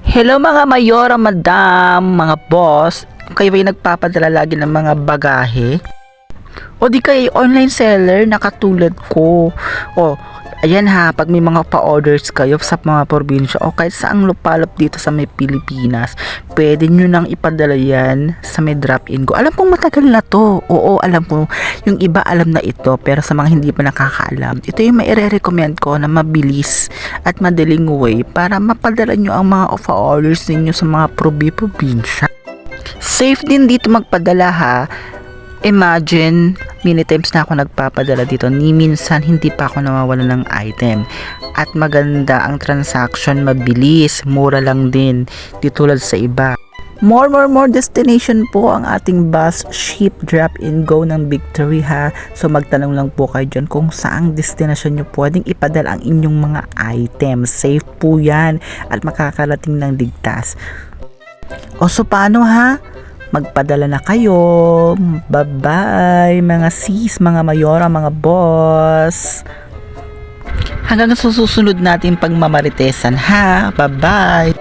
Hello mga mayora, madam, mga boss. Kayo ba'y nagpapadala lagi ng mga bagahe? O di kayo online seller na katulad ko? O, ayan ha, pag may mga pa-orders kayo sa mga probinsya o kahit saang lupalop dito sa may Pilipinas, pwede nyo nang ipadala yan sa may drop-in ko. Alam kong matagal na to. Oo, alam ko. Yung iba alam na ito, pero sa mga hindi pa nakakaalam, ito yung maire-recommend ko na mabilis at madaling way para mapadala nyo ang mga pa-orders ninyo sa mga probinsya. Safe din dito magpadala ha. Imagine, many times na ako nagpapadala dito, ni minsan hindi pa ako nawawala ng item. At maganda ang transaction, mabilis, mura lang din, di tulad sa iba. More destination po ang ating bus, ship, drop and go ng Victory ha. So magtanong lang po kayo dyan kung saang destination nyo pwedeng ipadala ang inyong mga items. Safe po yan at makakarating ng ligtas. O so paano ha? Magpadala na kayo. Bye-bye mga sis, mga mayora, mga boss. Hanggang sa susunod natin pagmamaritesan ha. Bye-bye.